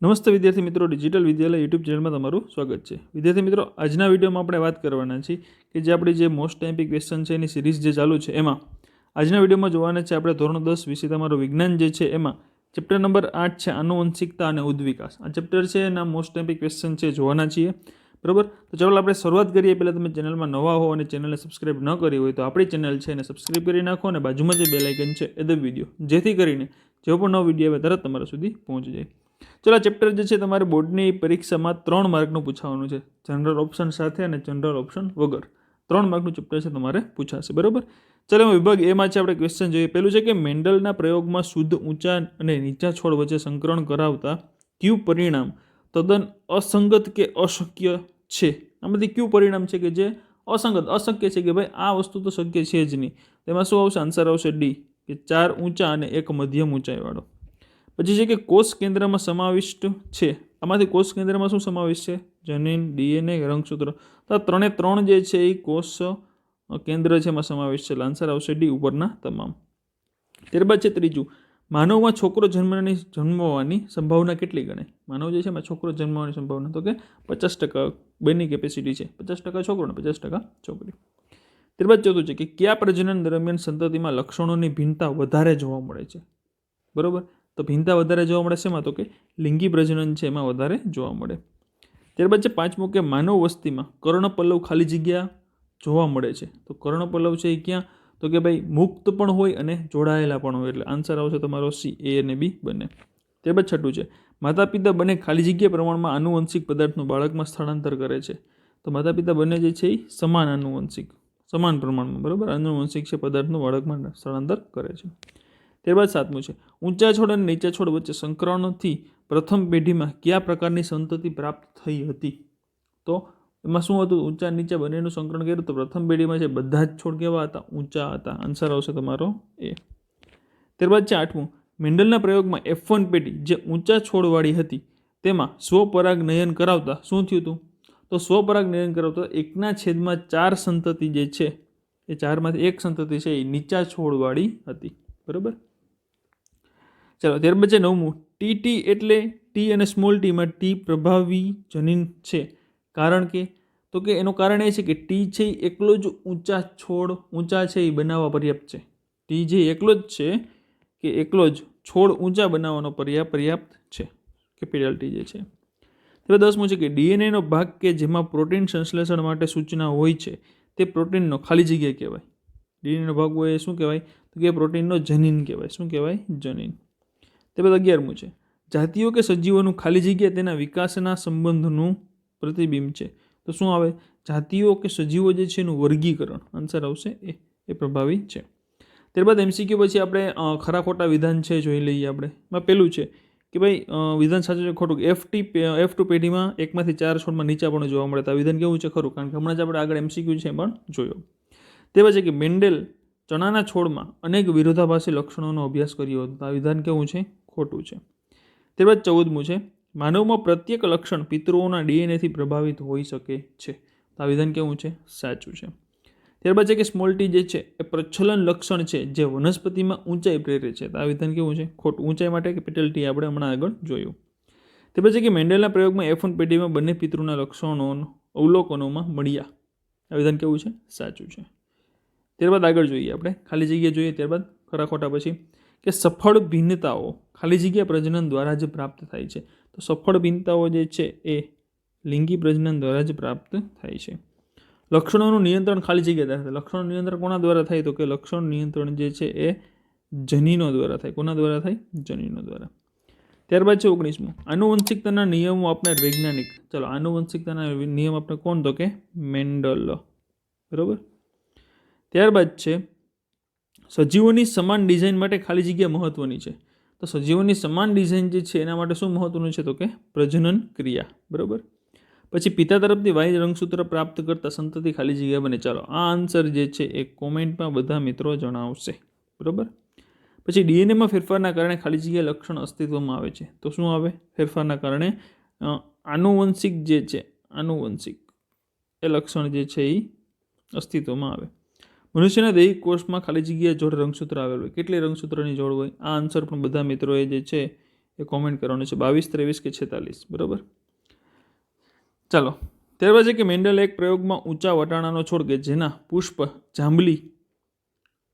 નમસ્તે વિદ્યાર્થી મિત્રો, ડિજિટલ વિદ્યાલય યુટ્યુબ ચેનલમાં તમારું સ્વાગત છે. વિદ્યાર્થી મિત્રો, આજના વિડીયોમાં આપણે વાત કરવાના છીએ કે જે આપણી જે મોસ્ટ ટાઈમ્પિક ક્વેશ્ચન છે એની સિરીઝ જે ચાલુ છે એમાં આજના વિડીયોમાં જોવાના છે આપણે ધોરણ 10 વિશે તમારું વિજ્ઞાન જે છે એમાં ચેપ્ટર નંબર 8 છે આનુવંશિકતા અને ઉદ્વિકાસ. આ ચેપ્ટર છે એના મોસ્ટ ટાઈમ્પિક ક્વેશ્ચન છે જોવાના છીએ, બરાબર. તો ચાલો આપણે શરૂઆત કરીએ. પહેલાં તમે ચેનલમાં નવા હો અને ચેનલને સબસ્ક્રાઈબ ન કરી હોય તો આપણી ચેનલ છે એને સબસ્ક્રાઈબ કરી નાખો અને બાજુમાં જે બેલ આઇકન છે એ દબાવી દો, જેથી કરીને જેવો પણ નવો વિડીયો આવે તરત તમારા સુધી પહોંચી જાય. ચલો, આ ચેપ્ટર જે છે તમારે બોર્ડની પરીક્ષામાં 3 માર્કનું પૂછાવાનું છે. જનરલ ઓપ્શન સાથે અને જનરલ ઓપ્શન વગર 3 માર્કનું ચેપ્ટર છે, તમારે પૂછાશે, બરાબર. ચલો, વિભાગ એમાં છે આપણે ક્વેશ્ચન જોઈએ. પહેલું છે કે મેન્ડલના પ્રયોગમાં શુદ્ધ ઊંચા અને નીચા છોડ વચ્ચે સંકરણ કરાવતા કયું પરિણામ તદ્દન અસંગત કે અશક્ય છે? આમાંથી કયું પરિણામ છે કે જે અશક્ય છે, કે ભાઈ આ વસ્તુ તો શક્ય છે જ નહીં? તેમાં શું આવશે? આન્સર આવશે ડી, કે 4 ઊંચા અને 1 મધ્યમ ઊંચાઈવાળો. પછી છે કે કોષ કેન્દ્રમાં સમાવિષ્ટ છે. આમાંથી કોષ કેન્દ્રમાં શું સમાવેશ છે? જનીન, ડીએનએ, રંગસૂત્ર. તો આ 3 જે છે એ કોષ કેન્દ્ર છે એમાં સમાવેશ છે. આન્સર આવશે ડી, ઉપરના તમામ. ત્યારબાદ છે ત્રીજું, માનવમાં છોકરો જન્મવાની સંભાવના કેટલી ગણાય? માનવ જે છે એમાં છોકરો જન્મવાની સંભાવના તો કે 50% બેની કેપેસિટી છે. 50% છોકરો અને 50% છોકરી. ત્યારબાદ ચોથું છે કે કયા પ્રજનન દરમિયાન સંતતિમાં લક્ષણોની ભિન્નતા વધારે જોવા મળે છે? બરાબર. તો ભિન્નતા વધારે જોવા મળે છે એમાં તો કે લિંગી પ્રજનન છે એમાં વધારે જોવા મળે. ત્યારબાદ છે પાંચમું કે માનવ વસ્તીમાં કર્ણપલ્લવ ખાલી જગ્યા જોવા મળે છે. તો કર્ણપલ્લવ છે એ ક્યાં? તો કે ભાઈ મુક્ત પણ હોય અને જોડાયેલા પણ હોય. એટલે આન્સર આવશે તમારો સી, એ અને બી બંને. ત્યારબાદ છઠ્ઠું છે માતા પિતા બંને ખાલી જગ્યા પ્રમાણમાં આનુવંશિક પદાર્થનું બાળકમાં સ્થળાંતર કરે છે. તો માતા પિતા બંને જે છે એ સમાન પ્રમાણમાં, બરાબર, આનુવંશિક છે પદાર્થનું બાળકમાં સ્થળાંતર કરે છે. ત્યારબાદ સાતમું છે ઊંચા છોડ અને નીચા છોડ વચ્ચે સંકરણથી પ્રથમ પેઢીમાં કયા પ્રકારની સંતતિ પ્રાપ્ત થઈ હતી? તો એમાં શું હતું? ઊંચા નીચા બંનેનું સંકરણ કર્યું તો પ્રથમ પેઢીમાં છે બધા જ છોડ કેવા હતા? ઊંચા હતા. આન્સર આવશે તમારો એ. ત્યારબાદ છે આઠમું, મેન્ડલના પ્રયોગમાં F1 પેઢી જે ઊંચા છોડવાળી હતી તેમાં સ્વપરાગ નયન કરાવતા શું થયું હતું? તો સ્વપરાગ નયન કરાવતા 1/4 સંતતિ જે છે એ 4માંથી 1 સંતતિ છે એ નીચા છોડવાળી હતી, બરાબર. ચાલો, ત્યારબાદ છે નવમું, ટી એટલે ટી અને સ્મોલ ટીમાં ટી પ્રભાવી જનીન છે. કારણ કે તો કે એનું કારણ એ છે કે ટી છે એ એકલો જ ઊંચા છે એ બનાવવા પર્યાપ્ત છે. ટી જે એકલો જ છે કે એકલો જ છોડ ઊંચા બનાવવાનો પર્યાપ્ત છે, કેપિટલ ટી જે છે. ત્યારબાદ 10મું છે કે ડીએનએનો ભાગ કે જેમાં પ્રોટીન સંશ્લેષણ માટે સૂચના હોય છે તે પ્રોટીનનો ખાલી જગ્યા કહેવાય. ડીએનએનો ભાગ હોય એ શું કહેવાય? તો કે પ્રોટીનનો જનીન કહેવાય. શું કહેવાય? જનીન. ત્યારબાદ 11મું છે જાતિઓ કે સજીવોનું ખાલી જગ્યા તેના વિકાસના સંબંધનું પ્રતિબિંબ છે. તો શું આવે? જાતિઓ કે સજીવો જે છે એનું વર્ગીકરણ. આન્સર આવશે એ પ્રભાવી છે. ત્યારબાદ એમસીક્યુ પછી આપણે ખરા ખોટા વિધાન છે જોઈ લઈએ. આપણે એમાં પહેલું છે કે ભાઈ વિધાન સાચું છે ખોટું? F2 પેઢીમાં 1/4 છોડમાં નીચા પણ જોવા મળે. તો આ વિધાન કેવું છે? ખરું. કારણ કે હમણાં જ આપણે આગળ એમસીક્યુ છે પણ જોયો. તે પછી કે મેન્ડેલ ચણાના છોડમાં અનેક વિરોધાભાસી લક્ષણોનો અભ્યાસ કર્યો હતો. આ વિધાન કેવું છે? ખોટું છે. ત્યારબાદ 14મું છે માનવમાં પ્રત્યેક લક્ષણ પિતૃઓના ડીએનએથી પ્રભાવિત હોઈ શકે છે. તો આ વિધાન કેવું છે? સાચું છે. ત્યારબાદ છે કે સ્મોલ ટી જે છે એ પ્રચલન લક્ષણ છે જે વનસ્પતિમાં ઊંચાઈ પ્રેરે છે. તો આ વિધાન કેવું છે? ખોટું. ઊંચાઈ માટે કેપિટલ ટી આપણે હમણાં આગળ જોયું. ત્યારબાદ છે કે મેન્ડેલના પ્રયોગમાં F1 પેઢીમાં બંને પિતૃના લક્ષણો અવલોકનોમાં મળ્યા. આ વિધાન કેવું છે? સાચું છે. ત્યારબાદ આગળ જોઈએ આપણે ખાલી જગ્યા જોઈએ. ત્યારબાદ ખરા ખોટા પછી કે સફળ ભિન્નતાઓ ખાલી જગ્યા પ્રજનન દ્વારા જ પ્રાપ્ત થાય છે. તો સફળ ભિન્નતાઓ જે છે એ લિંગી પ્રજનન દ્વારા જ પ્રાપ્ત થાય છે. લક્ષણોનું નિયંત્રણ ખાલી જગ્યા દ્વારા થાય. લક્ષણોનું નિયંત્રણ કોના દ્વારા થાય? તો કે લક્ષણ નિયંત્રણ જે છે એ જનીનો દ્વારા થાય. કોના દ્વારા થાય? જનીનો દ્વારા. ત્યારબાદ છે 19મું, આનુવંશિકતાના નિયમો આપનાર વૈજ્ઞાનિક. ચલો, આનુવંશિકતાના નિયમ આપણે કોણ? તો કે મેન્ડલ, બરાબર. ત્યારબાદ છે સજીવોની સમાન ડિઝાઇન માટે ખાલી જગ્યા મહત્વની છે. તો સજીવોની સમાન ડિઝાઇન જે છે એના માટે શું મહત્વનું છે? તો કે પ્રજનન ક્રિયા, બરાબર. પછી પિતા તરફથી વાય રંગસૂત્ર પ્રાપ્ત કરતા સંતતિ ખાલી જગ્યા બને. ચાલો, આ આન્સર જે છે એ કોમેન્ટમાં બધા મિત્રો જણાવશે, બરાબર. પછી ડીએનએમાં ફેરફારના કારણે ખાલી જગ્યા લક્ષણ અસ્તિત્વમાં આવે છે. તો શું આવે? ફેરફારના કારણે આનુવંશિક જે છે એ લક્ષણ જે છે એ અસ્તિત્વમાં આવે. મનુષ્યના દૈહિક કોષમાં ખાલી જગ્યા જોડે રંગસૂત્ર આવેલું હોય. કેટલી રંગસૂત્રની જોડ હોય? આ આન્સર પણ બધા મિત્રોએ જે છે એ કોમેન્ટ કરવાનું છે, 22, 23 કે 46, બરાબર. ચાલો, ત્યારબાદ છે કે મેન્ડલે એક પ્રયોગમાં ઊંચા વટાણાનો છોડ કે જેના પુષ્પ જાંબલી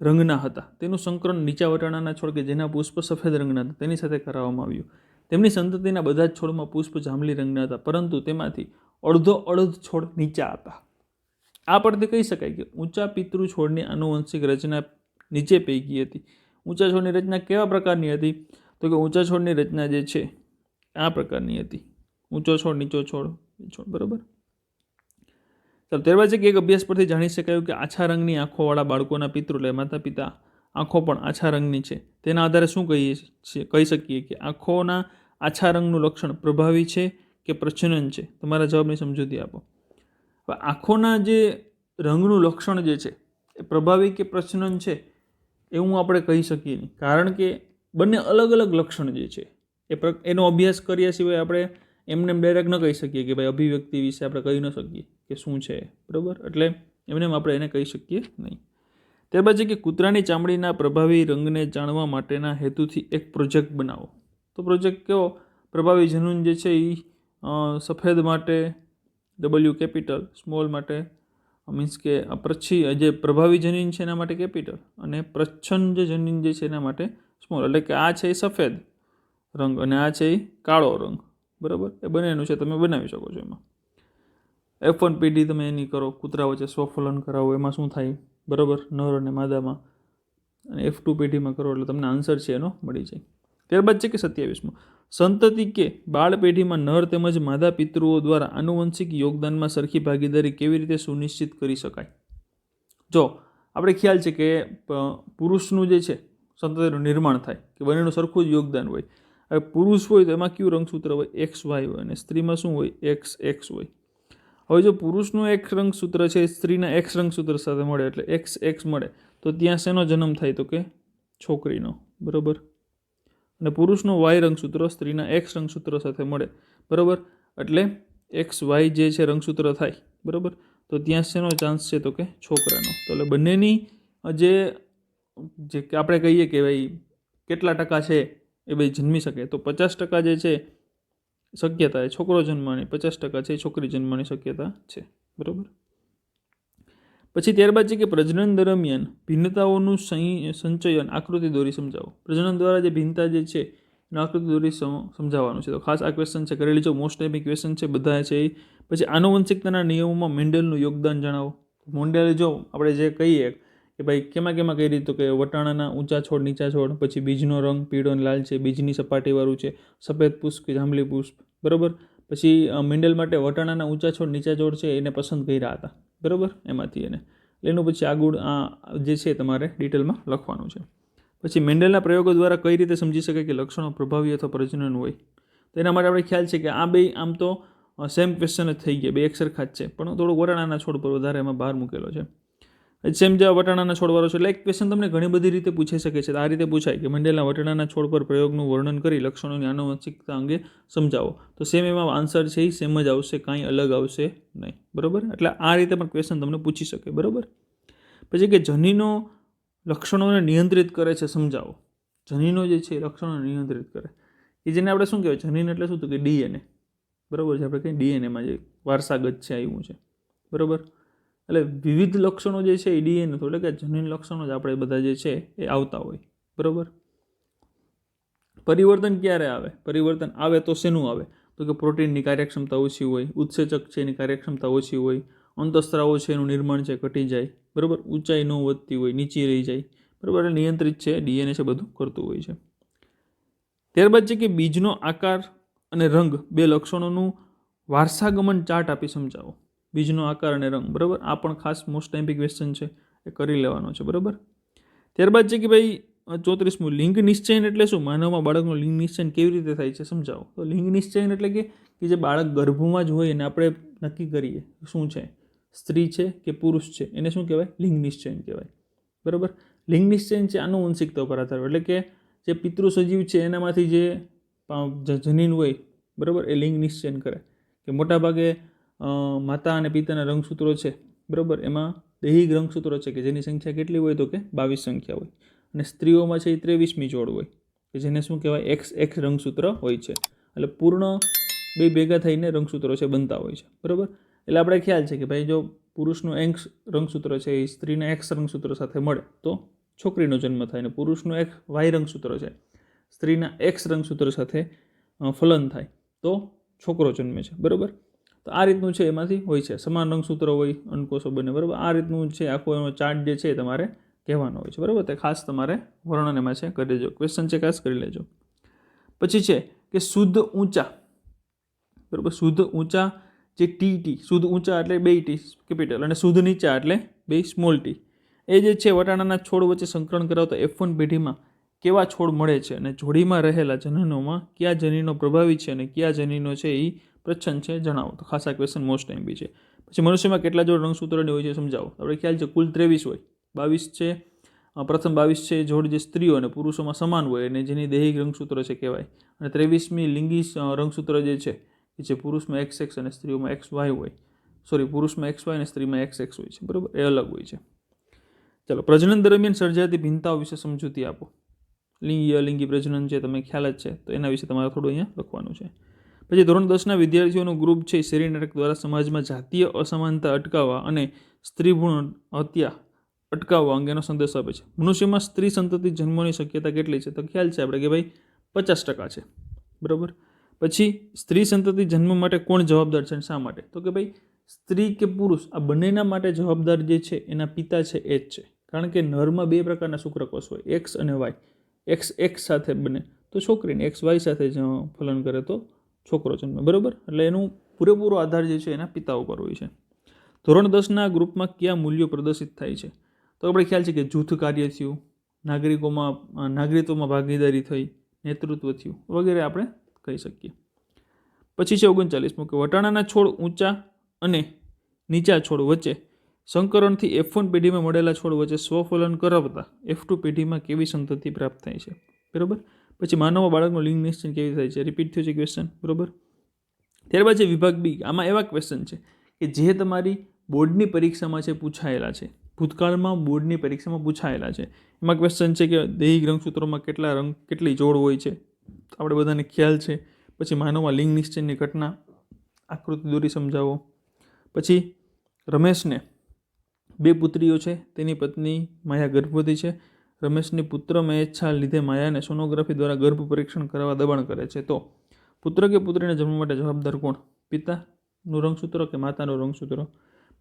રંગના હતા તેનું સંકરણ નીચા વટાણાના છોડ કે જેના પુષ્પ સફેદ રંગના હતા તેની સાથે કરાવવામાં આવ્યું. તેમની સંતતિના બધા જ છોડમાં પુષ્પ જાંબલી રંગના હતા, પરંતુ તેમાંથી અડધ છોડ નીચા હતા. આ પરથી કહી શકાય કે ઊંચા પિતૃ છોડની આનુવંશિક રચના નીચે પૈકી હતી. ઊંચા છોડની રચના કેવા પ્રકારની હતી? તો કે ઊંચા છોડની રચના જે છે આ પ્રકારની હતી, ઊંચો છોડ, નીચો છોડ, બરાબર. ચાલો, ત્યારબાદ છે કે એક અભ્યાસ પરથી જાણી શકાયું કે આછા રંગની આંખોવાળા બાળકોના પિતૃ એટલે માતા પિતા આંખો પણ આછા રંગની છે. તેના આધારે શું કહી શકીએ કે આંખોના આછા રંગનું લક્ષણ પ્રભાવી છે કે પ્રજનન છે? તમારા જવાબની સમજૂતી આપો. હવે આંખોના જે રંગનું લક્ષણ જે છે એ પ્રભાવી કે પ્રજનન છે એવું આપણે કહી શકીએ નહીં, કારણ કે બંને અલગ અલગ લક્ષણ જે છે એનો અભ્યાસ કર્યા સિવાય આપણે એમને ડાયરેક્ટ ન કહી શકીએ કે ભાઈ અભિવ્યક્તિ વિશે આપણે કહી ન શકીએ કે શું છે, બરાબર. એટલે એમને આપણે એને કહી શકીએ નહીં. ત્યારબાદ છે કે કૂતરાની ચામડીના પ્રભાવી રંગને જાણવા માટેના હેતુથી એક પ્રોજેક્ટ બનાવો. તો પ્રોજેક્ટ કેવો? પ્રભાવી જનૂન જે છે એ સફેદ માટે W કેપિટલ, સ્મોલ માટે મીન્સ કે જે પ્રભાવી જનીન છે એના માટે કેપિટલ, અને પ્રચ્છન્ન જે જનીન જે છે એના માટે સ્મોલ. એટલે કે આ છે એ સફેદ રંગ અને આ છે એ કાળો રંગ, બરાબર. એ બંનેનું છે, તમે બનાવી શકો છો. એમાં F1 પેઢી તમે એની કરો, કૂતરા વચ્ચે સ્વફલન કરાવો, એમાં શું થાય, બરાબર, નર અને માદામાં. અને F2 પેઢીમાં કરો એટલે તમને આન્સર છે એનો મળી જાય. ત્યારબાદ છે કે 27મો, સંતતિ કે બાળ પેઢીમાં નર તેમજ માદા પિતૃઓ દ્વારા આનુવંશિક યોગદાનમાં સરખી ભાગીદારી કેવી રીતે સુનિશ્ચિત કરી શકાય? જો આપણે ખ્યાલ છે કે પુરુષનું જે છે સંતતિનું નિર્માણ થાય કે બંનેનું સરખું જ યોગદાન હોય. હવે પુરુષ હોય તો એમાં કયું રંગસૂત્ર હોય? XY હોય, અને સ્ત્રીમાં શું હોય? XX હોય. હવે જો પુરુષનું એક રંગસૂત્ર છે સ્ત્રીના X રંગસૂત્ર સાથે મળે એટલે XX મળે, તો ત્યાં શેનો જન્મ થાય? તો કે છોકરીનો, બરાબર. અને પુરુષનું Y રંગસૂત્ર સ્ત્રીના X રંગસૂત્ર સાથે મળે, બરાબર, એટલે XY જે છે રંગસૂત્ર થાય, બરાબર. તો ત્યાં શેનો ચાન્સ છે? તો કે છોકરાનો. તો એટલે બંનેની જે આપણે કહીએ કે ભાઈ કેટલા ટકા છે એ ભાઈ જન્મી શકે, તો 50% જે છે શક્યતા એ છોકરો જન્મવાની, 50% છે છોકરી જન્મવાની શક્યતા છે, બરાબર. પછી ત્યારબાદ છે કે પ્રજનન દરમિયાન ભિન્નતાઓનું સંચયન આકૃતિ દોરી સમજાવો. પ્રજનન દ્વારા જે ભિન્નતા જે છે એનો આકૃતિ દોરી સમજાવવાનું છે. તો ખાસ આ ક્વેશ્ચન છે કરેલી જો, મોસ્ટ ટાઈપી ક્વેશ્ચન છે બધા છે. પછી આનુવંશિકતાના નિયમોમાં મેન્ડલનું યોગદાન જણાવો. મેન્ડલે જો આપણે જે કહીએ કે ભાઈ કેમાં કઈ રીતે, કે વટાણાના ઊંચા છોડ, નીચા છોડ, પછી બીજનો રંગ પીળો અને લાલ છે, બીજની સપાટીવાળું છે, સફેદ પુષ્પ કે જાંબલી પુષ્પ, બરાબર. પછી મેન્ડલ માટે વટાણાના ઊંચા છોડ, નીચા છોડ છે એને પસંદ કર્યા હતા, બરાબર, એમાંથી એને એનું પછી આગળ આ જે છે તમારે ડિટેલમાં લખવાનું છે. પછી મેન્ડલના પ્રયોગો દ્વારા કઈ રીતે સમજી શકાય કે લક્ષણો પ્રભાવી અથવા પ્રજનન હોય? તો એના માટે આપણે ખ્યાલ છે કે આ બે આમ તો સેમ ક્વેશ્ચન જ થઈ ગયા, બે એક સરખા જ છે, પણ થોડુંક વટાણાના છોડ પર વધારે એમાં બહાર મૂકેલો છે. સેમ જેવા વટાણાના છોડવાળો છે એટલે એક ક્વેશ્ચન તમને ઘણી બધી રીતે પૂછાઈ શકે છે. આ રીતે પૂછાય કે મેન્ડલના વટાણાના છોડ પર પ્રયોગનું વર્ણન કરી લક્ષણોની આનુવંશિકતા અંગે સમજાવો. તો સેમ એમાં આન્સર છે એ સેમ જ આવશે, કાંઈ અલગ આવશે નહીં, બરાબર. એટલે આ રીતે પણ ક્વેશ્ચન તમને પૂછી શકે, બરાબર. પછી કે જનીનો લક્ષણોને નિયંત્રિત કરે છે, સમજાવો. જનીનો જે છે લક્ષણોને નિયંત્રિત કરે, કે જેને આપણે શું કહેવાય, જનીન એટલે શું? તો કે DNA, બરાબર છે. આપણે કંઈ DNAમાં જે વારસાગત છે આવ્યું છે, બરાબર. એટલે વિવિધ લક્ષણો જે છે એ DNA તો એટલે કે જનીન લક્ષણો જ આપણે બધા જે છે એ આવતા હોય, બરાબર. પરિવર્તન ક્યારે આવે? પરિવર્તન આવે તો શેનું આવે? તો કે પ્રોટીનની કાર્યક્ષમતા ઓછી હોય, ઉત્સેચક છે એની કાર્યક્ષમતા ઓછી હોય, અંતઃસ્ત્રાવો છે એનું નિર્માણ છે ઘટી જાય, બરાબર, ઊંચાઈ ન વધતી હોય, નીચી રહી જાય, બરાબર. એટલે નિયંત્રિત છે DNA છે બધું કરતું હોય છે. ત્યારબાદ છે કે બીજનો આકાર અને રંગ બે લક્ષણોનું વારસાગમન ચાર્ટ આપી સમજાવો. બીજનો આકાર અને રંગ, બરાબર. આ પણ ખાસ મોસ્ટ ટાઈપી ક્વેશ્ચન છે, એ કરી લેવાનો છે, બરાબર. ત્યારબાદ છે કે ભાઈ 34મું, લિંગ નિશ્ચયન એટલે શું? માનવમાં બાળકનું લિંગ નિશ્ચયન કેવી રીતે થાય છે સમજાવો. તો લિંગ નિશ્ચયન એટલે કે જે બાળક ગર્ભમાં જ હોય અને આપણે નક્કી કરીએ શું છે, સ્ત્રી છે કે પુરુષ છે, એને શું કહેવાય? લિંગ નિશ્ચયન કહેવાય, બરાબર. લિંગ નિશ્ચયન છે આનુવંશિકતા ઉપર આધાર, એટલે કે જે પિતૃ સજીવ છે એનામાંથી જે જનીન હોય, બરાબર, એ લિંગ નિશ્ચયન કરે. કે મોટાભાગે માતા અને પિતાના રંગસૂત્રો છે, બરાબર, એમાં દૈહિક રંગસૂત્રો છે કે જેની સંખ્યા કેટલી હોય? તો કે 22 સંખ્યા હોય. અને સ્ત્રીઓમાં છે એ 23મી જોડ હોય. કે જેને શું કહેવાય XX રંગસૂત્ર હોય છે. એટલે પૂર્ણ બે ભેગા થઈને રંગસૂત્રો છે બનતા હોય છે, બરાબર. એટલે આપણે ખ્યાલ છે કે ભાઈ જો પુરુષનું X રંગસૂત્ર છે એ સ્ત્રીના X રંગસૂત્ર સાથે મળે તો છોકરીનો જન્મ થાય, અને પુરુષનું Y રંગસૂત્ર છે સ્ત્રીના X રંગસૂત્ર સાથે ફલન થાય તો છોકરો જન્મે છે, બરાબર. તો આ રીતનું છે એમાંથી હોય છે, સમાન રંગસૂત્રો હોય અંડકોષો બને, બરાબર. આ રીતનું છે આખો એનો ચાર્ટ જે છે એ તમારે કહેવાનો હોય છે, બરાબર. તે ખાસ તમારે વર્ણન એમાં છે કરી લેજો, ક્વેશ્ચન છે ખાસ કરી લેજો. પછી છે કે શુદ્ધ ઊંચા, બરાબર. શુદ્ધ ઊંચા જે TT, શુદ્ધ ઊંચા એટલે 2 T કેપિટલ અને શુદ્ધ નીચા એટલે 2 સ્મોલ t, એ જે છે વટાણાના છોડ વચ્ચે સંકરણ કરાવતા F1 પેઢીમાં કેવા છોડ મળે છે અને જોડીમાં રહેલા જનનોમાં કયા જનીનો પ્રભાવી છે અને કયા જનીનો છે એ પ્રચ્છન્ન છે જણાવો. તો ખાસ આ ક્વેશ્ચન મોસ્ટ ટાઈમ બી છે. પછી મનુષ્યમાં કેટલા જોડ રંગસૂત્રોની હોય છે સમજાવો. આપણે ખ્યાલ છે કુલ 23 હોય, 22 છે પ્રથમ 22 છે જોડ જે સ્ત્રીઓ અને પુરુષોમાં સમાન હોય અને જેની દૈહિક રંગસૂત્ર છે કહેવાય, અને 23મી લિંગી રંગસૂત્ર જે છે એ છે પુરુષમાં XX અને સ્ત્રીઓમાં XY હોય, પુરુષમાં XY અને સ્ત્રીમાં XX હોય છે, બરાબર. એ અલગ હોય છે. ચાલો, પ્રજનન દરમિયાન સર્જાતી ભિન્નતાઓ વિશે સમજૂતી આપો. લિંગી અલિંગી પ્રજનન છે તમને ખ્યાલ જ છે, તો એના વિશે તમારે થોડું અહીંયા લખવાનું છે. પછી ધોરણ 10ના વિદ્યાર્થીઓનું ગ્રુપ છે શેરી નાટક દ્વારા સમાજમાં જાતીય અસમાનતા અટકાવવા અને સ્ત્રી ભ્રૂણ હત્યા અટકાવવા અંગેનો સંદેશ આપે છે. મનુષ્યમાં સ્ત્રી સંતતિ જન્મોની શક્યતા કેટલી છે? તો ખ્યાલ છે આપણે કે ભાઈ 50% છે, બરાબર. પછી સ્ત્રી સંતતિ જન્મ માટે કોણ જવાબદાર છે અને શા માટે? તો કે ભાઈ સ્ત્રી કે પુરુષ આ બંનેના માટે જવાબદાર જે છે એના પિતા છે એ જ છે, કારણ કે નરમાં 2 પ્રકારના શુક્રકોષ હોય, X અને Y. X સાથે બને તો છોકરીને, XY સાથે ફલન કરે તો છોકરો જન્મે, બરાબર. એટલે એનું પૂરેપૂરો આધાર જે છે એના પિતા ઉપર હોય છે. ધોરણ 10ના ગ્રુપમાં કયા મૂલ્યો પ્રદર્શિત થાય છે? તો આપણે ખ્યાલ છે કે જૂથ કાર્ય થયું, નાગરિકત્વમાં ભાગીદારી થઈ, નેતૃત્વ થયું વગેરે આપણે કહી શકીએ. પછી છે 39મું કે વટાણાના છોડ ઊંચા અને નીચા છોડ વચ્ચે સંકરણથી F1 પેઢીમાં મળેલા છોડ વચ્ચે સ્વફલન કરાવતા F2 પેઢીમાં કેવી સંતતિ પ્રાપ્ત થાય છે, બરાબર. પછી માનવ બાળકનું લિંગ નિશ્ચય કેવી થાય છે? રિપીટ થયું છે ક્વેશ્ચન, બરાબર. ત્યારબાદ છે વિભાગ B. આમાં એવા ક્વેશ્ચન છે કે જે તમારી બોર્ડની પરીક્ષામાં છે પૂછાયેલા છે, ભૂતકાળમાં બોર્ડની પરીક્ષામાં પૂછાયેલા છે. એમાં ક્વેશ્ચન છે કે દૈહિક રંગસૂત્રોમાં કેટલી જોડ હોય છે, આપણે બધાને ખ્યાલ છે. પછી માનવમાં લિંગ નિશ્ચયની ઘટના, આકૃતિ દોરી સમજાવો. પછી રમેશને 2 પુત્રીઓ છે, તેની પત્ની માયા ગર્ભવતી છે. રમેશની પુત્ર મહેચ્છા લીધે માયાને સોનોગ્રાફી દ્વારા ગર્ભ પરીક્ષણ કરવા દબાણ કરે છે. તો પુત્ર કે પુત્રીના જન્મ માટે જવાબદાર કોણ? પિતાનું રંગસૂત્ર કે માતાનું રંગસૂત્ર?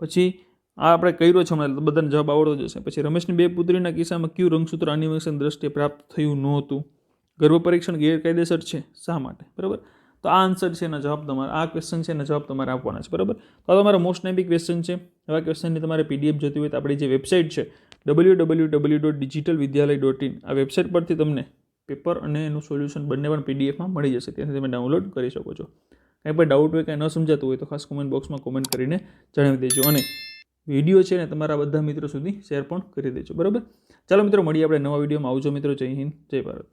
પછી આ આપણે કર્યો છે હમણાં, બધાને જવાબ આવડતો જ હશે. પછી રમેશની 2 પુત્રીના કિસ્સામાં કયું રંગસૂત્ર આનુવંશિક દ્રષ્ટિએ પ્રાપ્ત થયું નહોતું? ગર્ભ પરીક્ષણ ગેરકાયદેસર છે, શા માટે? બરાબર. તો આ આન્સર છે એના જવાબ તમારે, આ ક્વેશ્ચન છે એના જવાબ તમારે આપવાના છે, બરાબર. તો આ તમારા મોસ્ટ ટાઈમ ક્વેશ્ચન છે. એવા ક્વેશ્ચનની તમારે PDF જોતી હોય તો આપણી જે વેબસાઇટ છે www.digitalvidyalaya.in, આ વેબસાઇટ પરથી તમને પેપર અને એનું સોલ્યુશન બંને પણ PDFમાં મળી જશે, ત્યાંથી તમે ડાઉનલોડ કરી શકો છો. કાંઈ પણ ડાઉટ હોય, કાંઈ ન સમજાતું હોય તો ખાસ કોમેન્ટ બોક્સમાં કોમેન્ટ કરીને જણાવી દેજો, અને વિડીયો છે ને તમારા બધા મિત્રો સુધી શેર પણ કરી દેજો, બરાબર. ચાલો મિત્રો, મળીએ આપણે નવા વિડીયોમાં. આવજો મિત્રો. જય હિન્દ, જય ભારત.